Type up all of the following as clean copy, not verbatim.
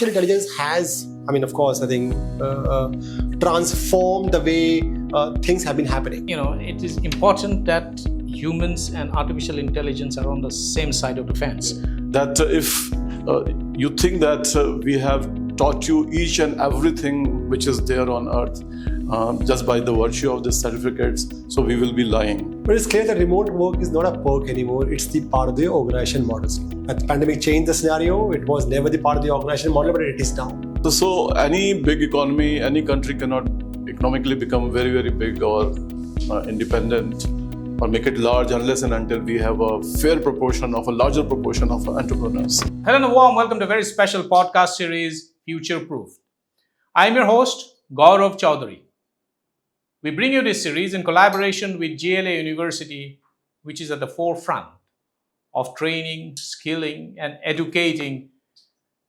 artificial intelligence has, of course, I think, transformed the way things have been happening. It is important that humans and artificial intelligence are on the same side of the fence. That if you think that we have taught you each and everything which is there on earth just by the virtue of the certificates, so we will be lying. But it's clear that remote work is not a perk anymore. It's the part of the organization model. The pandemic changed the scenario. It was never the part of the organization model, but it is now. So any big economy, any country cannot economically become very, very big or independent or make it large unless and until we have a fair proportion of a larger proportion of entrepreneurs. Hello and a warm welcome to a very special podcast series, Future Proof. I'm your host, Gaurav Chaudhary. We bring you this series in collaboration with GLA University, which is at the forefront of training, skilling, and educating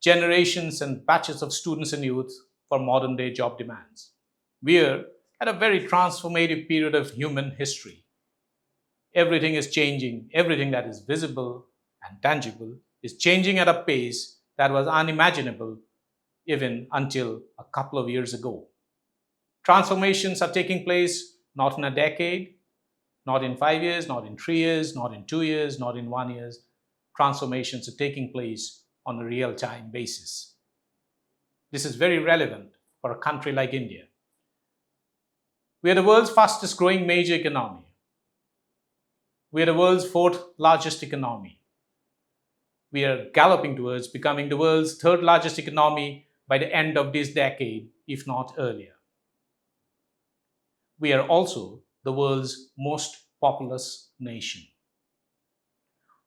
generations and batches of students and youth for modern day job demands. We are at a very transformative period of human history. Everything is changing. Everything that is visible and tangible is changing at a pace that was unimaginable even until a couple of years ago. Transformations are taking place not in a decade, not in 5 years, not in 3 years, not in 2 years, not in 1 year. Transformations are taking place on a real-time basis. This is very relevant for a country like India. We are the world's fastest growing major economy. We are the world's fourth largest economy. We are galloping towards becoming the world's third largest economy by the end of this decade, if not earlier. We are also the world's most populous nation.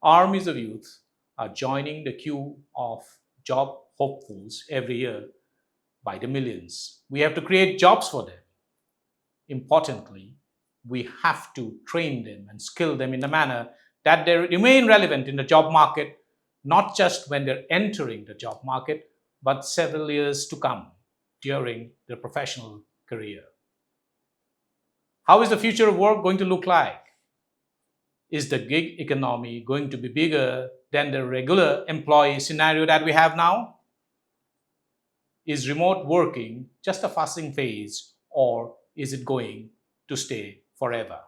Armies of youth are joining the queue of job hopefuls every year by the millions. We have to create jobs for them. Importantly, we have to train them and skill them in a manner that they remain relevant in the job market, not just when they're entering the job market, but several years to come during their professional career. How is the future of work going to look like? Is the gig economy going to be bigger than the regular employee scenario that we have now? Is remote working just a passing phase, or is it going to stay forever?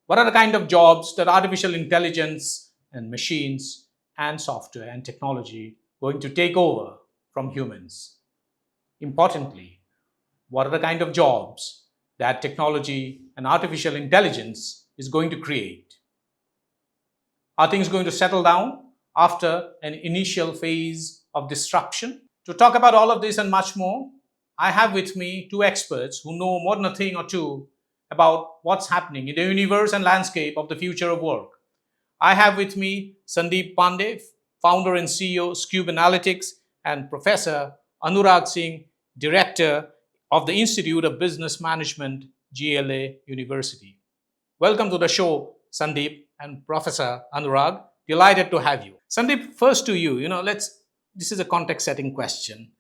What are the kind of jobs that artificial intelligence and machines and software and technology going to take over from humans? Importantly, what are the kind of jobs that technology and artificial intelligence is going to create? Are things going to settle down after an initial phase of disruption? To talk about all of this and much more, I have with me two experts who know more than a thing or two about what's happening in the universe and landscape of the future of work. I have with me Sandeep Pandey, founder and CEO Skewb Analytics, and Professor Anurag Singh, director of the Institute of Business Management, GLA University. Welcome to the show, Sandeep and Professor Anurag. Delighted to have you. Sandeep, first to you. This is a context-setting question.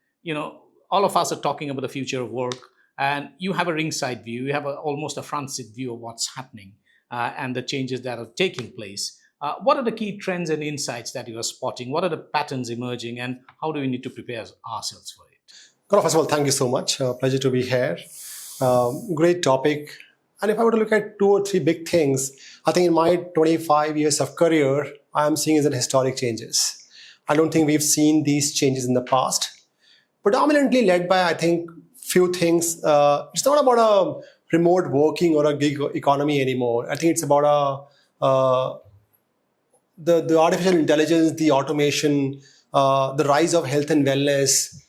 All of us are talking about the future of work, and you have a ringside view. You have almost a front-seat view of what's happening and the changes that are taking place. What are the key trends and insights that you are spotting? What are the patterns emerging, and how do we need to prepare ourselves for it? First of all, thank you so much. Pleasure to be here. Great topic. And if I were to look at 2 or 3 big things, I think in my 25 years of career, I am seeing as historic changes. I don't think we've seen these changes in the past. Predominantly led by, I think, few things. It's not about a remote working or a gig economy anymore. I think it's about the artificial intelligence, the automation, the rise of health and wellness,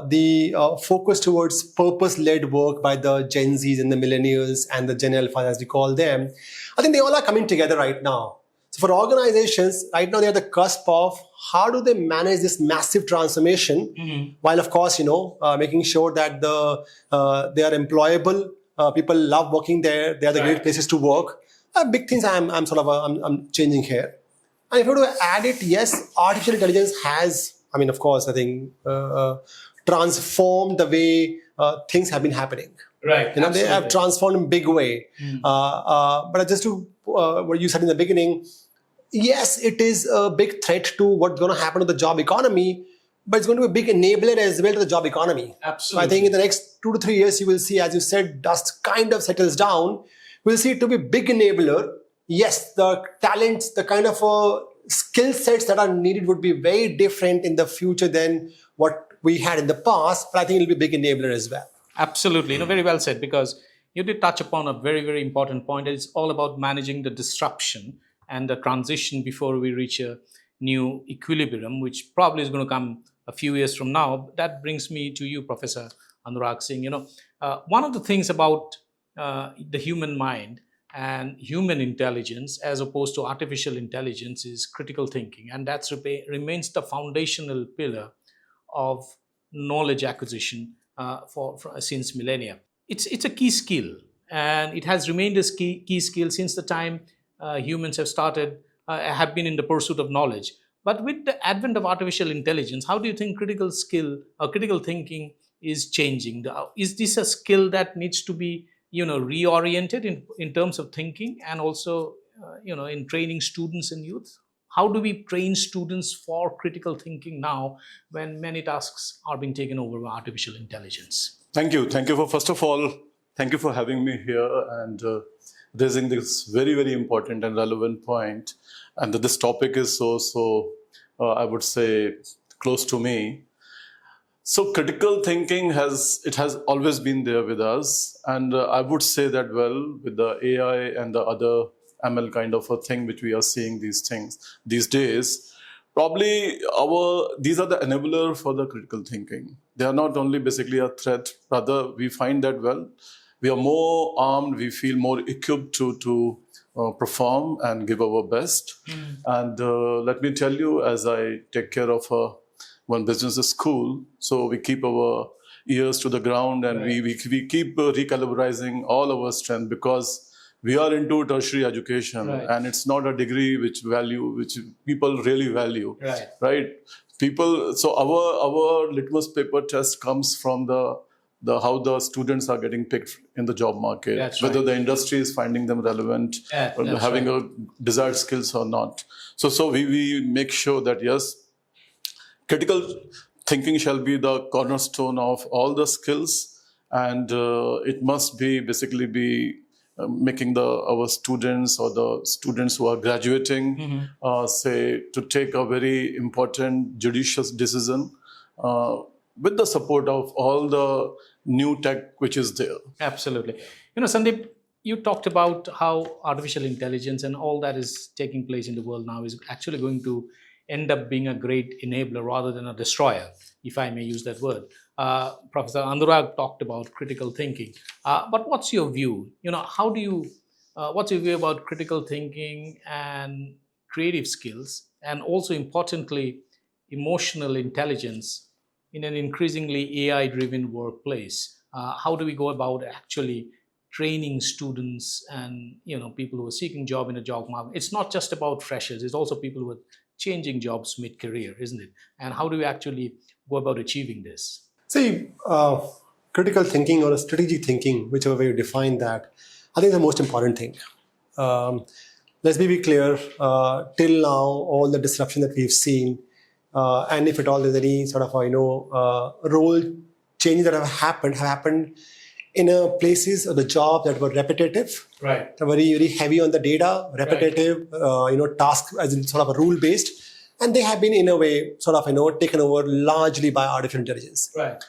the focus towards purpose-led work by the Gen Zs and the millennials and the Gen Alpha, as we call them. I think they all are coming together right now. So for organizations, right now they're at the cusp of how do they manage this massive transformation, while of course, making sure that they are employable, people love working there, they are the great places to work. Big things I'm changing here. And if you were to add it, yes, artificial intelligence has, of course, I think transformed the way things have been happening. Right. They have transformed in a big way. But just to what you said in the beginning, yes, it is a big threat to what's going to happen to the job economy. but it's going to be a big enabler as well to the job economy. So I think in the next 2 to 3 years, you will see, as you said, dust kind of settles down. We'll see it to be a big enabler. Yes, the talents, the kind of skill sets that are needed would be very different in the future than what we had in the past, but I think it'll be a big enabler as well. Absolutely. Very well said, because you did touch upon a very, very important point. It's all about managing the disruption and the transition before we reach a new equilibrium, which probably is going to come a few years from now. That brings me to you, Professor Anurag Singh. One of the things about the human mind and human intelligence as opposed to artificial intelligence is critical thinking, and that remains the foundational pillar of knowledge acquisition since millennia. It's a key skill, and it has remained a key skill since the time humans have been in the pursuit of knowledge. But with the advent of artificial intelligence, how do you think critical thinking is changing? Is this a skill that needs to be reoriented in terms of thinking, and also in training students and youth? How do we train students for critical thinking now when many tasks are being taken over by artificial intelligence? Thank you. First of all, thank you for having me here and raising this very, very important and relevant point. And that this topic is so I would say, close to me. So critical thinking has always been there with us. And I would say that, well, with the AI and the other ML kind of a thing which we are seeing these days, probably these are the enabler for the critical thinking. They are not only basically a threat, rather we find that, well, we are more armed, we feel more equipped to perform and give our best. And let me tell you, as I take care of one business school, so we keep our ears to the ground, and we keep recalibrating all our strength, because we are into tertiary education, and it's not a degree which people really value, right? So our litmus paper test comes from the how the students are getting picked in the job market, whether the industry is finding them relevant, or having a desired skills or not. So we make sure that, yes, critical thinking shall be the cornerstone of all the skills, and it must be making our students or the students who are graduating, say, to take a very important judicious decision with the support of all the new tech which is there. Absolutely. Sandeep, you talked about how artificial intelligence and all that is taking place in the world now is actually going to end up being a great enabler rather than a destroyer, if I may use that word. Professor Anurag talked about critical thinking. But what's your view? What's your view about critical thinking and creative skills, and also importantly, emotional intelligence in an increasingly AI-driven workplace? How do we go about actually training students and people who are seeking job in a job market? It's not just about freshers; it's also people who are changing jobs mid-career, isn't it? And how do we actually go about achieving this? See, critical thinking or strategic thinking, whichever way you define that, I think the most important thing. Let's be clear, till now, all the disruption that we've seen, and if at all there's any sort of, role changes that have happened in places or the jobs that were repetitive, right? Very, very heavy on the data, repetitive, tasks as in sort of a rule-based, and they have been in a way sort of, taken over largely by artificial intelligence. Right.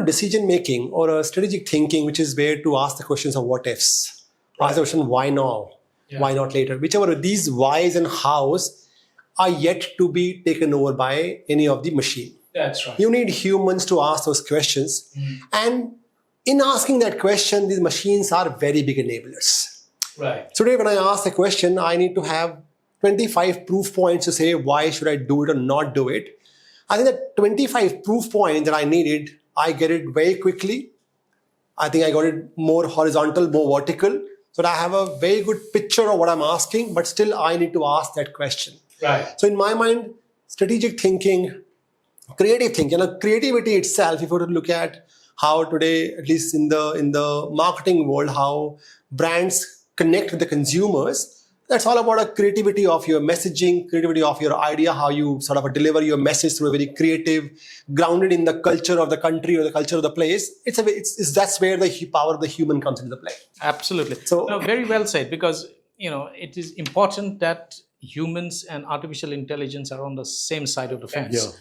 Decision making or a strategic thinking, which is where to ask the questions of what ifs, ask the question why now, why not later, whichever of these whys and hows are yet to be taken over by any of the machine. That's right. You need humans to ask those questions, and in asking that question, these machines are very big enablers. Right. Today, when I ask a question, I need to have 25 proof points to say why should I do it or not do it. I think that 25 proof points that I needed, I get it very quickly. I think I got it more horizontal, more vertical, so that I have a very good picture of what I'm asking, but still I need to ask that question. Right. So in my mind, strategic thinking, creative thinking, creativity itself, if you were to look at how today, at least in the marketing world, how brands connect with the consumers, That's all about a creativity of your messaging, creativity of your idea, how you sort of deliver your message through a very creative, grounded in the culture of the country or the culture of the place. That's where the power of the human comes into play. Absolutely. So- No, very well said, because it is important that humans and artificial intelligence are on the same side of the fence.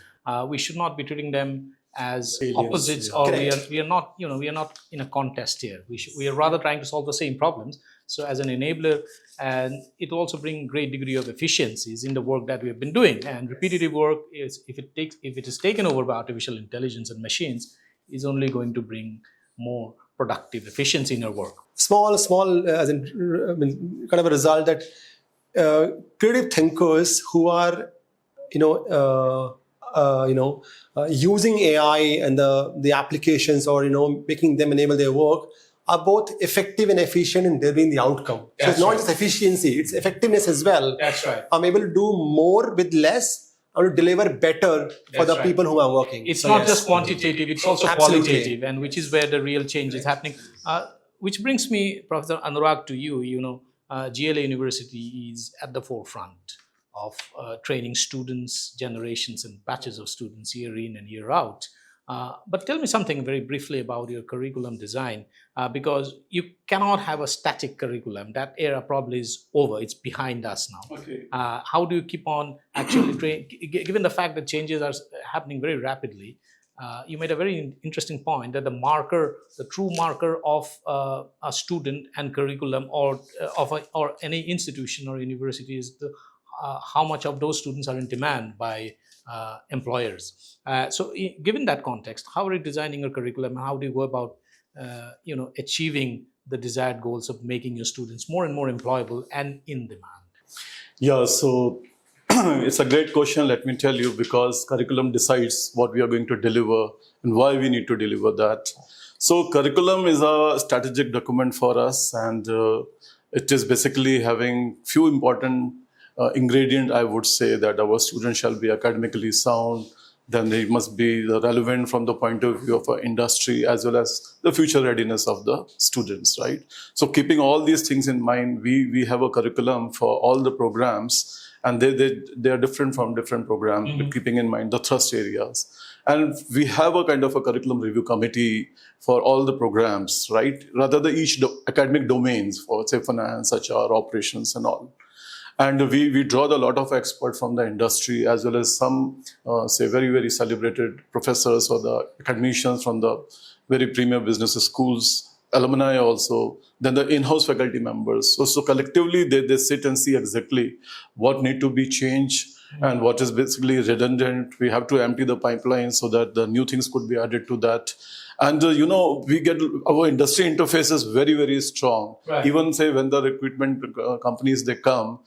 We should not be treating them as Aliens, opposites, yeah. or Correct. we are not in a contest here. We are rather trying to solve the same problems. So as an enabler, and it will also bring great degree of efficiencies in the work that we have been doing. And repetitive work is, if it is taken over by artificial intelligence and machines, is only going to bring more productive efficiency in our work. small, as in, I mean, kind of a result that creative thinkers who are, using AI and the applications, or making them enable their work, are both effective and efficient in delivering the outcome. So That's it's not right. just efficiency; it's effectiveness as well. That's right. I'm able to do more with less. I will deliver better for That's the right. people who are working. It's So not yes. just quantitative, it's also Absolutely. qualitative, and which is where the real change is happening. Which brings me, Professor Anurag, to you. GLA University is at the forefront of training students, generations and batches of students year in and year out. But tell me something very briefly about your curriculum design, because you cannot have a static curriculum. That era probably is over. It's behind us now. Okay. How do you keep on actually given the fact that changes are happening very rapidly? You made a very interesting point that the true marker of a student and curriculum, or any institution or university, is how much of those students are in demand by employers. Given that context, how are you designing your curriculum, and how do you go about achieving the desired goals of making your students more and more employable and in demand? Yeah, so it's a great question, let me tell you, because curriculum decides what we are going to deliver and why we need to deliver that. So curriculum is a strategic document for us, and it is basically having few important ingredient. I would say that our students shall be academically sound, then they must be relevant from the point of view of our industry, as well as the future readiness of the students, right? So keeping all these things in mind, we have a curriculum for all the programs, and they are different from different programs, keeping in mind the thrust areas. And we have a kind of a curriculum review committee for all the programs, right? Rather than each academic domains, for say finance, HR, operations and all. And we draw a lot of experts from the industry, as well as some, say, very, very celebrated professors or the academicians from the very premier business schools, alumni also, then the in-house faculty members. So collectively, they sit and see exactly what need to be changed and what is basically redundant. We have to empty the pipeline so that the new things could be added to that. And, we get our industry interface is very, very strong. Right. Even say when the recruitment companies, they come,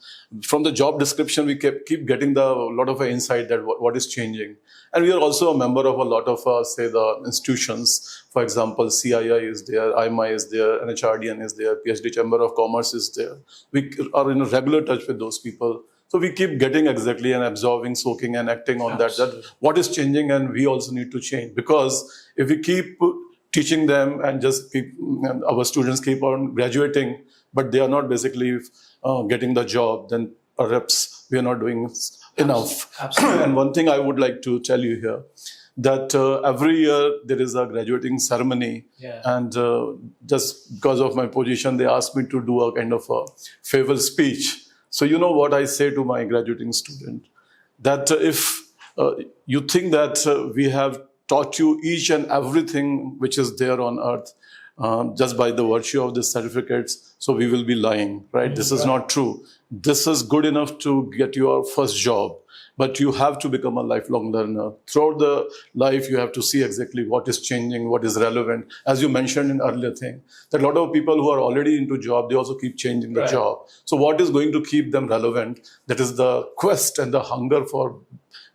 from the job description, we keep getting a lot of insight that what is changing. And we are also a member of a lot of, say, the institutions. For example, CII is there, IMI is there, NHRDN is there, PhD Chamber of Commerce is there. We are in a regular touch with those people. So we keep getting exactly and absorbing, soaking and acting on that what is changing, and we also need to change. Because if we keep teaching them and just our students keep on graduating, but they are not basically getting the job, then perhaps we are not doing enough. Absolutely. And one thing I would like to tell you here, that every year there is a graduating ceremony. Yeah. And just because of my position, they asked me to do a kind of a farewell speech. So you know what I say to my graduating student, that if you think that we have taught you each and everything which is there on earth just by the virtue of the certificates, so we will be lying, right? This is not true. This is good enough to get your first job. But you have to become a lifelong learner. Throughout the life, you have to see exactly what is changing, what is relevant. As you mentioned in earlier thing, that a lot of people who are already into job, they also keep changing the job. So what is going to keep them relevant? That is the quest and the hunger for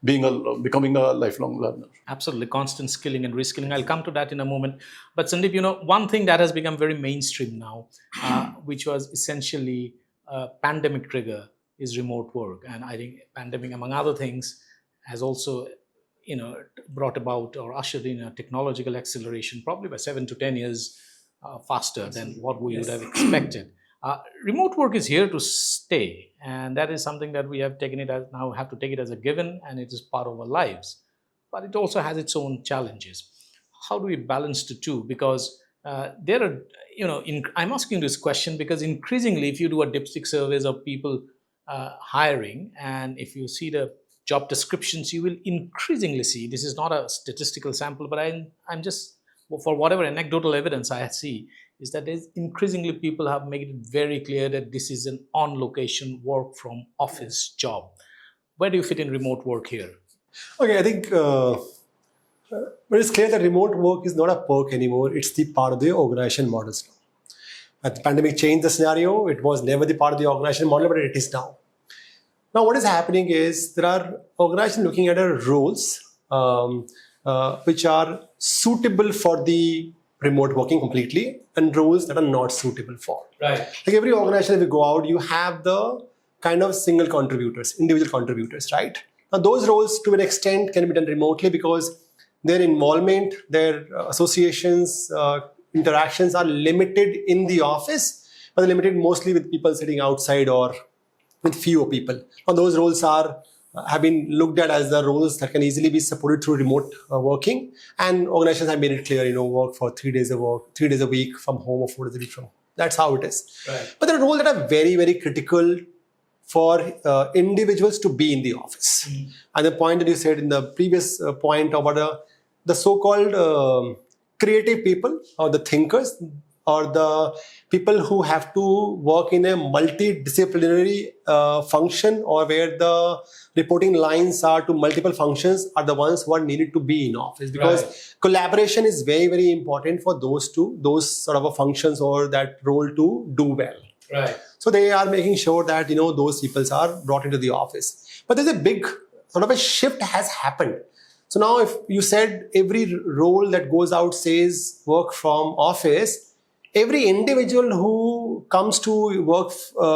becoming a lifelong learner. Absolutely, constant skilling and reskilling. I'll come to that in a moment. But Sandeep, one thing that has become very mainstream now, which was essentially a pandemic trigger, is remote work. And I think pandemic, among other things, has also, brought about or ushered in a technological acceleration, probably by 7 to 10 years faster than what we would have expected. Remote work is here to stay, and that is something that we have taken it as now have to take it as a given, and it is part of our lives. But it also has its own challenges. How do we balance the two? Because there are, I'm asking this question because increasingly, if you do a dipstick surveys of people hiring, and if you see the job descriptions, you will increasingly see, this is not a statistical sample, but I'm just, for whatever anecdotal evidence I see, is that there's increasingly people have made it very clear that this is an on-location work from office job. Where do you fit in remote work here? Okay, I think but it's clear that remote work is not a perk anymore. It's the part of the organization models now. The pandemic changed the scenario. It was never the part of the organization model, but it is now. Now, what is happening is there are organizations looking at roles which are suitable for the remote working completely and roles that are not suitable for. Right. Like every organization, if you go out, you have the kind of single contributors, individual contributors, right? Now, those roles to an extent can be done remotely because their involvement, their associations, interactions are limited in the office, but they're limited mostly with people sitting outside or with fewer people. Now, those roles have been looked at as the roles that can easily be supported through remote working, and organizations have made it clear, work for 3 days a week from home or 4 days a week from home. That's how it is. Right. But there are roles that are very, very critical for individuals to be in the office. Mm-hmm. And the point that you said in the previous point about the so-called creative people or the thinkers or the people who have to work in a multidisciplinary function or where the reporting lines are to multiple functions are the ones who are needed to be in office, because collaboration is very, very important for those sort of functions or that role to do well. Right. So they are making sure that, those people are brought into the office. But there's a big sort of a shift has happened. So now if you said every role that goes out says work from office, every individual who comes to work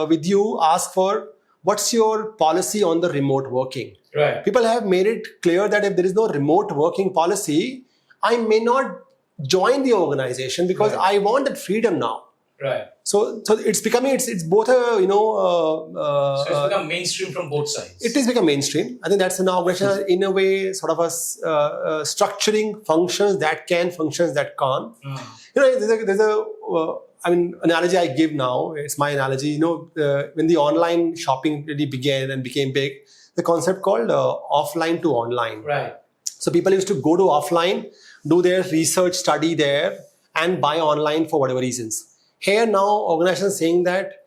with you asks for what's your policy on the remote working. Right. People have made it clear that if there is no remote working policy, I may not join the organization because I want that freedom now. Right. So it's becoming, it's both a, so it's become mainstream from both sides. It is become mainstream. I think that's an organization in a way sort of a structuring functions that can, functions that can't. There's a analogy I give now. It's my analogy. When the online shopping really began and became big, the concept called offline to online. Right. So people used to go to offline, do their research study there, and buy online for whatever reasons. Here now, organizations saying that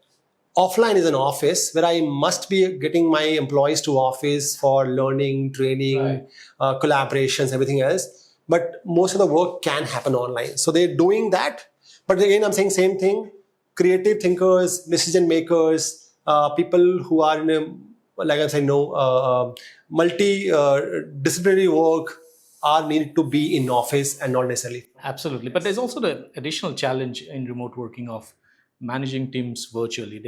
offline is an office where I must be getting my employees to office for learning, training, collaborations, everything else. But most of the work can happen online. So they're doing that. But again, I'm saying same thing. Creative thinkers, decision makers, people who are in a, like I said, multidisciplinary work are needed to be in office and not necessarily. Absolutely. But there's also the additional challenge in remote working of managing teams virtually.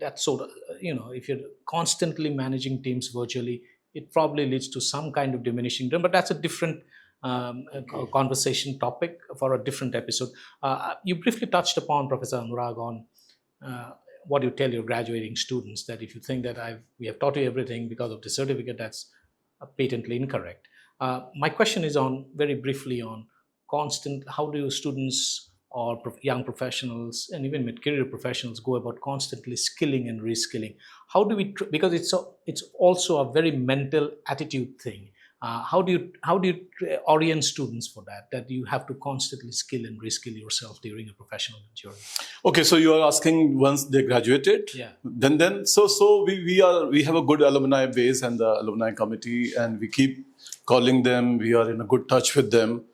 That's sort of, if you're constantly managing teams virtually, it probably leads to some kind of diminishing return, but that's a different conversation topic for a different episode. You briefly touched upon, Professor Anurag, on what you tell your graduating students, that if you think that we have taught you everything because of the certificate, that's patently incorrect. My question is very briefly on how do students or young professionals and even mid-career professionals go about constantly skilling and reskilling? How do we, because it's also a very mental attitude thing. How do you orient students for that you have to constantly skill and reskill yourself during a professional journey? Okay, so you are asking once they graduated? Yeah. Then so we have a good alumni base and the alumni committee, and we keep calling them. We are in a good touch with them,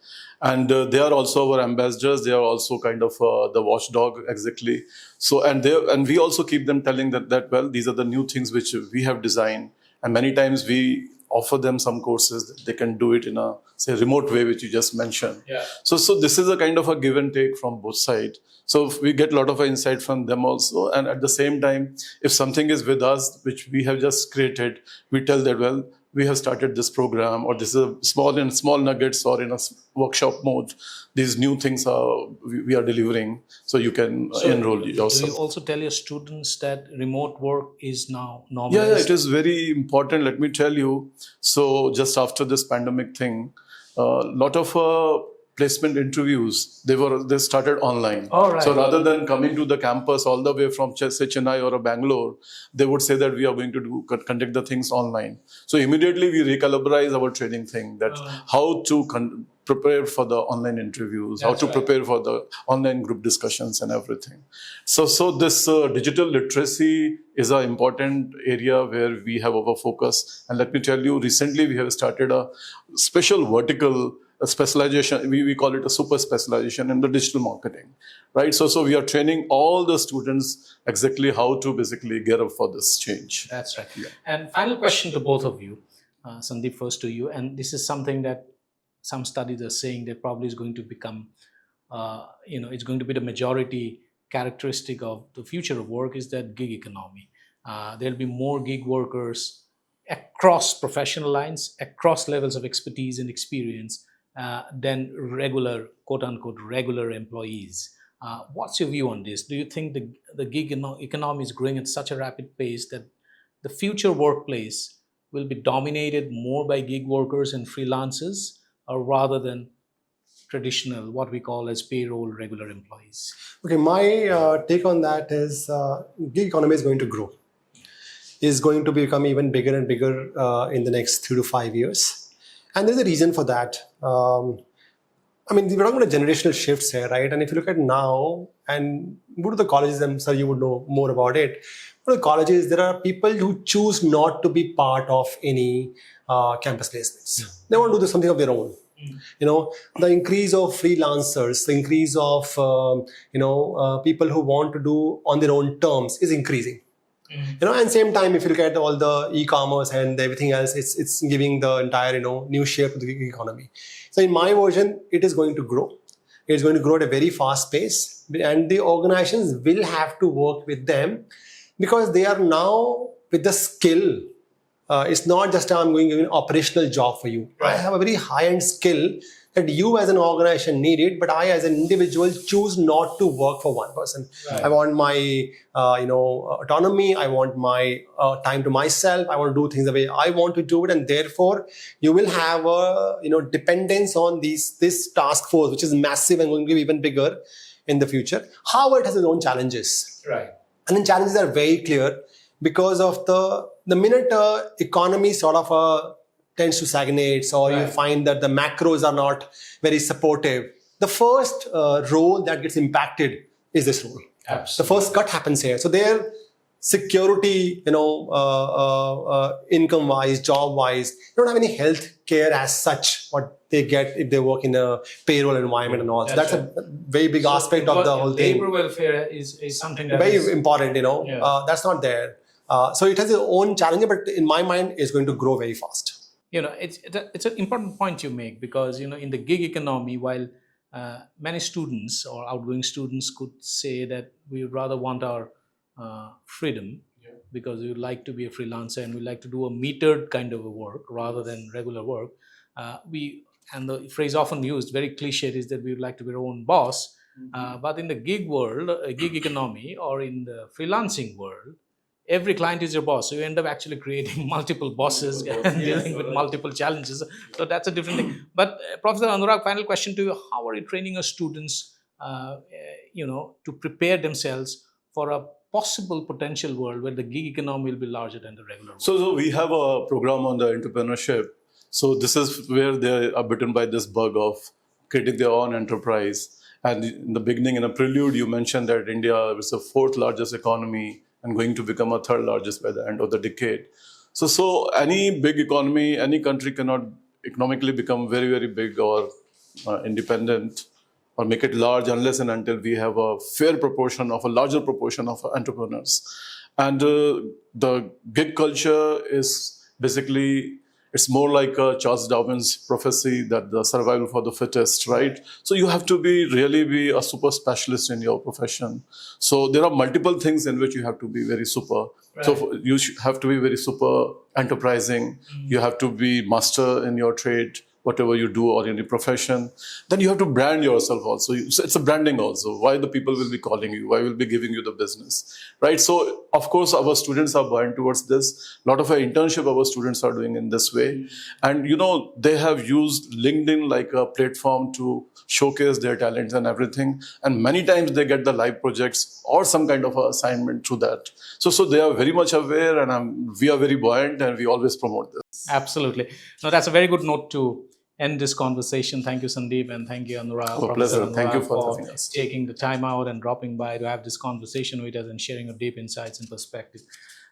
and they are also our ambassadors. They are also kind of the watchdog, exactly. So and we also keep them telling that well, these are the new things which we have designed, and many times we offer them some courses that they can do it in a, say, remote way, which you just mentioned. Yeah. So this is a kind of a give and take from both sides. So we get a lot of insight from them also. And at the same time, if something is with us, which we have just created, we tell that, well, we have started this program, or this is a small nuggets, or in a workshop mode. These new things we are delivering, so you can enroll yourself. Do you also tell your students that remote work is now Yeah, normalized? it is very important. Let me tell you. So just after this pandemic thing, a lot of placement interviews they started online. Oh, right. So rather than coming to the campus all the way from say Chennai or Bangalore, they would say that we are going to conduct the things online. So immediately we recalibrate our training thing, that how to prepare for the online interviews, how to prepare for the online group discussions and everything. So this digital literacy is an important area where we have our focus. And let me tell you, recently we have started a special vertical specialization. We call it a super specialization in the digital marketing, right? So we are training all the students exactly how to basically get up for this change. That's right. Yeah. And final question to both of you. Sandeep, first to you. And this is something that some studies are saying that probably is going to become, it's going to be the majority characteristic of the future of work, is that gig economy. There'll be more gig workers across professional lines, across levels of expertise and experience than regular, quote unquote, regular employees. What's your view on this? Do you think the gig economy is growing at such a rapid pace that the future workplace will be dominated more by gig workers and freelancers, or rather than traditional, what we call as payroll regular employees? Okay, my take on that is gig economy is going to grow. Is going to become even bigger and bigger in the next 3 to 5 years. And there's a reason for that. I mean, we're talking about generational shifts here, right? And if you look at now and go to the colleges, I'm sure you would know more about it. For the colleges, there are people who choose not to be part of any campus placements. They want to do something of their own. The increase of freelancers, the increase of people who want to do on their own terms is increasing. And same time, if you look at all the e-commerce and everything else, it's giving the entire new shape to the gig economy. So in my version, it is going to grow. It's going to grow at a very fast pace, and the organizations will have to work with them because they are now with the skill. It's not just I'm going to give an operational job for you. I have a very high-end skill that you as an organization need it, but I as an individual choose not to work for one person. Right. I want my autonomy. I want my time to myself. I want to do things the way I want to do it, and therefore you will have a dependence on this task force, which is massive and going to be even bigger in the future. However, it has its own challenges. Right. And the challenges are very clear because of the minute economy sort of tends to stagnate, or you find that the macros are not very supportive, the first role that gets impacted is this role. Absolutely. The first cut happens here. So their security, income-wise, job-wise, they don't have any health care as such, what they get if they work in a payroll environment and all. So that's a very big aspect of the whole thing. Labor welfare is something that very important, that's not there. So it has its own challenge, but in my mind, it's going to grow very fast. It's an important point you make, because in the gig economy, while many students or outgoing students could say that we would rather want our freedom, because we would like to be a freelancer and we like to do a metered kind of a work rather than regular work. And the phrase often used, very cliched, is that we would like to be our own boss. But in the gig world, gig economy, or in the freelancing world, every client is your boss. So you end up actually creating multiple bosses and dealing with multiple challenges. So that's a different thing. But Professor Anurag, final question to you. How are you training your students, to prepare themselves for a possible potential world where the gig economy will be larger than the regular world? So we have a program on the entrepreneurship. So this is where they are bitten by this bug of creating their own enterprise. And in the beginning, in a prelude, you mentioned that India is the 4th largest economy and going to become a 3rd largest by the end of the decade. So any big economy, any country cannot economically become very, very big or independent or make it large unless and until we have a larger proportion of entrepreneurs. And the gig culture is basically It's more like Charles Darwin's prophecy that the survival for the fittest, right? So you have to really be a super specialist in your profession. So there are multiple things in which you have to be very super. Right. So you have to be very super enterprising. You have to be master in your trade, whatever you do or in your profession. Then you have to brand yourself also. So it's a branding also. Why the people will be calling you, why will be giving you the business, right? So of course our students are buoyant towards this. A lot of our internship our students are doing in this way. And they have used LinkedIn like a platform to showcase their talents and everything. And many times they get the live projects or some kind of assignment through that. So they are very much aware, and we are very buoyant, and we always promote this. Absolutely. No, that's a very good note to end this conversation. Thank you, Sandeep, and thank you, Anurag. A pleasure. Anurag, Thank you for having us. taking the time out and dropping by to have this conversation with us and sharing your deep insights and perspective.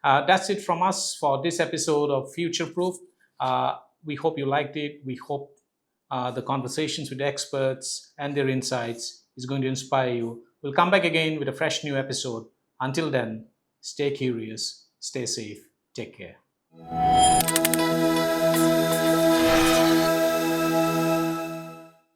That's it from us for this episode of Future Proof. We hope you liked it. We hope the conversations with experts and their insights is going to inspire you. We'll come back again with a fresh new episode. Until then, stay curious, stay safe, take care.